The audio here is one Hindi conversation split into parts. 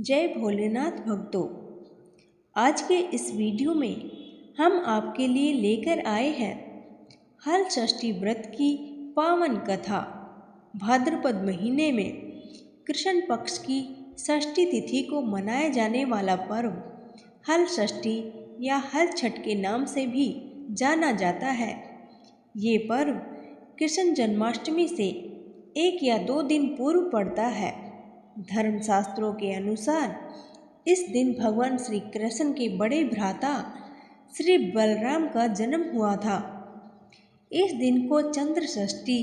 जय भोलेनाथ भक्तों। आज के इस वीडियो में हम आपके लिए लेकर आए हैं हल षष्ठी व्रत की पावन कथा। भाद्रपद महीने में कृष्ण पक्ष की षष्ठी तिथि को मनाया जाने वाला पर्व हल षष्ठी या हल छठ के नाम से भी जाना जाता है। ये पर्व कृष्ण जन्माष्टमी से 1 या 2 दिन पूर्व पड़ता है। धर्मशास्त्रों के अनुसार इस दिन भगवान श्री कृष्ण के बड़े भ्राता श्री बलराम का जन्म हुआ था। इस दिन को चंद्र षष्ठी,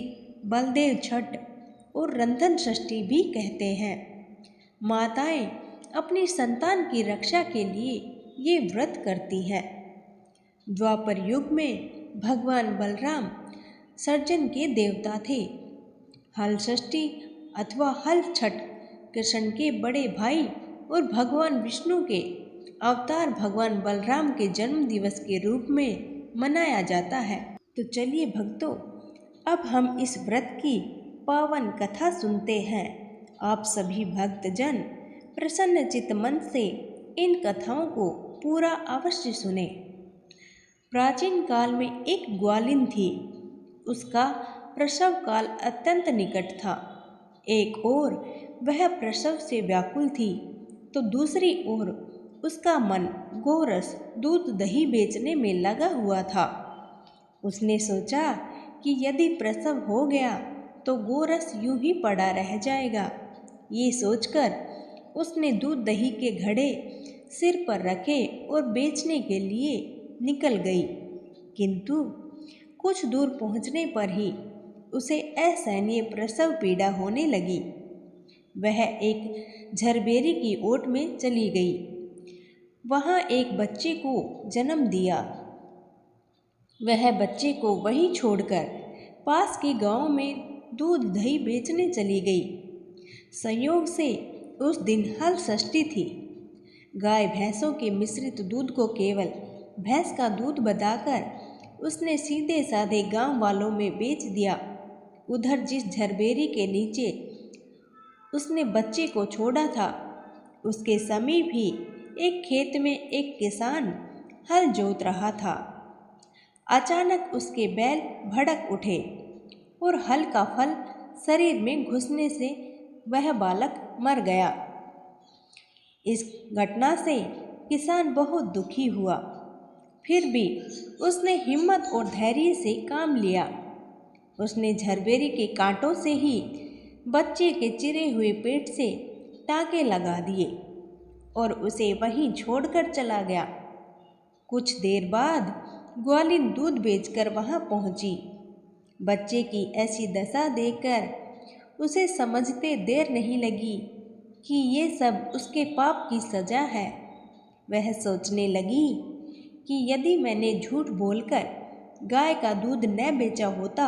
बलदेव छठ और रंधन षष्ठी भी कहते हैं। माताएं अपनी संतान की रक्षा के लिए ये व्रत करती हैं। द्वापर युग में भगवान बलराम सर्जन के देवता थे। हल षष्ठी अथवा हल छठ कृष्ण के बड़े भाई और भगवान विष्णु के अवतार भगवान बलराम के जन्म दिवस के रूप में मनाया जाता है। तो चलिए भक्तों, अब हम इस व्रत की पावन कथा सुनते हैं। आप सभी भक्तजन प्रसन्न चित्त मन से इन कथाओं को पूरा अवश्य सुने। प्राचीन काल में एक ग्वालिन थी। उसका प्रसव काल अत्यंत निकट था। एक ओर वह प्रसव से व्याकुल थी तो दूसरी ओर उसका मन गोरस दूध दही बेचने में लगा हुआ था। उसने सोचा कि यदि प्रसव हो गया तो गोरस यूं ही पड़ा रह जाएगा। ये सोचकर उसने दूध दही के घड़े सिर पर रखे और बेचने के लिए निकल गई। किंतु कुछ दूर पहुंचने पर ही उसे असहनीय प्रसव पीड़ा होने लगी। वह एक झरबेरी की ओट में चली गई। वहां एक बच्चे को जन्म दिया। वह बच्चे को वहीं छोड़कर पास के गांव में दूध दही बेचने चली गई। संयोग से उस दिन हल षष्ठी थी। गाय भैंसों के मिश्रित दूध को केवल भैंस का दूध बताकर उसने सीधे साधे गांव वालों में बेच दिया। उधर जिस झरबेरी के नीचे उसने बच्चे को छोड़ा था उसके समीप ही एक खेत में एक किसान हल जोत रहा था। अचानक उसके बैल भड़क उठे और हल का फल शरीर में घुसने से वह बालक मर गया। इस घटना से किसान बहुत दुखी हुआ। फिर भी उसने हिम्मत और धैर्य से काम लिया। उसने झरबेरी के कांटों से ही बच्चे के चिरे हुए पेट से टाँके लगा दिए और उसे वहीं छोड़कर चला गया। कुछ देर बाद ग्वालिन दूध बेचकर वहां पहुंची। बच्चे की ऐसी दशा देखकर उसे समझते देर नहीं लगी कि ये सब उसके पाप की सजा है। वह सोचने लगी कि यदि मैंने झूठ बोलकर गाय का दूध न बेचा होता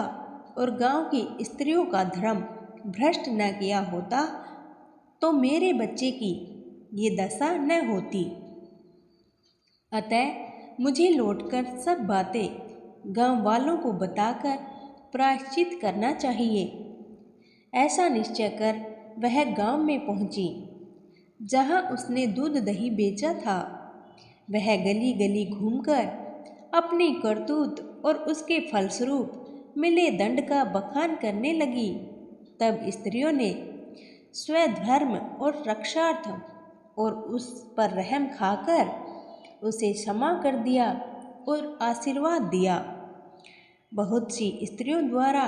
और गांव की स्त्रियों का धर्म भ्रष्ट न किया होता तो मेरे बच्चे की ये दशा न होती। अतः मुझे लौटकर सब बातें गांव वालों को बताकर प्रायश्चित करना चाहिए। ऐसा निश्चय कर वह गांव में पहुंची जहां उसने दूध दही बेचा था। वह गली गली घूमकर अपनी करतूत और उसके फलस्वरूप मिले दंड का बखान करने लगी। तब स्त्रियों ने स्वधर्म और रक्षार्थ और उस पर रहम खाकर उसे क्षमा कर दिया और आशीर्वाद दिया। बहुत सी स्त्रियों द्वारा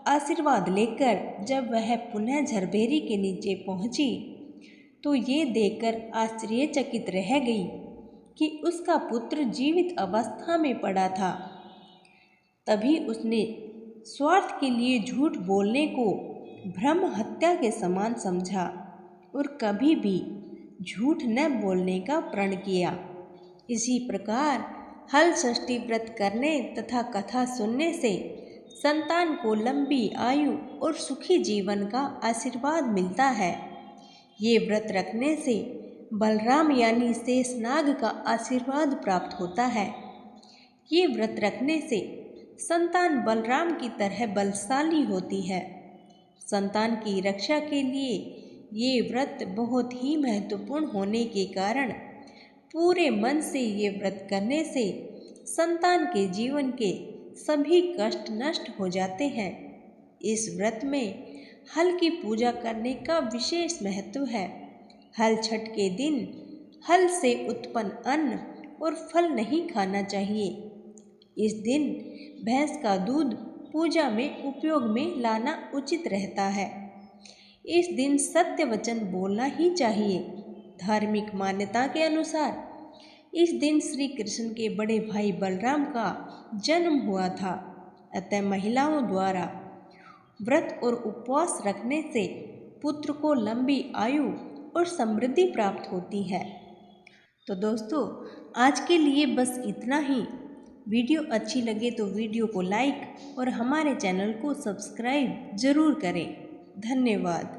आशीर्वाद लेकर जब वह पुनः झरबेरी के नीचे पहुंची तो ये देखकर आश्चर्यचकित रह गई कि उसका पुत्र जीवित अवस्था में पड़ा था। तभी उसने स्वार्थ के लिए झूठ बोलने को ब्रह्म हत्या के समान समझा और कभी भी झूठ न बोलने का प्रण किया। इसी प्रकार हल षष्ठी व्रत करने तथा कथा सुनने से संतान को लंबी आयु और सुखी जीवन का आशीर्वाद मिलता है। ये व्रत रखने से बलराम यानी शेषनाग का आशीर्वाद प्राप्त होता है। ये व्रत रखने से संतान बलराम की तरह बलशाली होती है। संतान की रक्षा के लिए ये व्रत बहुत ही महत्वपूर्ण होने के कारण पूरे मन से ये व्रत करने से संतान के जीवन के सभी कष्ट नष्ट हो जाते हैं। इस व्रत में हल की पूजा करने का विशेष महत्व है। हल छठ के दिन हल से उत्पन्न अन्न और फल नहीं खाना चाहिए। इस दिन भैंस का दूध पूजा में उपयोग में लाना उचित रहता है। इस दिन सत्य वचन बोलना ही चाहिए। धार्मिक मान्यता के अनुसार इस दिन श्री कृष्ण के बड़े भाई बलराम का जन्म हुआ था। अतः महिलाओं द्वारा व्रत और उपवास रखने से पुत्र को लंबी आयु और समृद्धि प्राप्त होती है। तो दोस्तों, आज के लिए बस इतना ही। वीडियो अच्छी लगे तो वीडियो को लाइक और हमारे चैनल को सब्सक्राइब ज़रूर करें। धन्यवाद।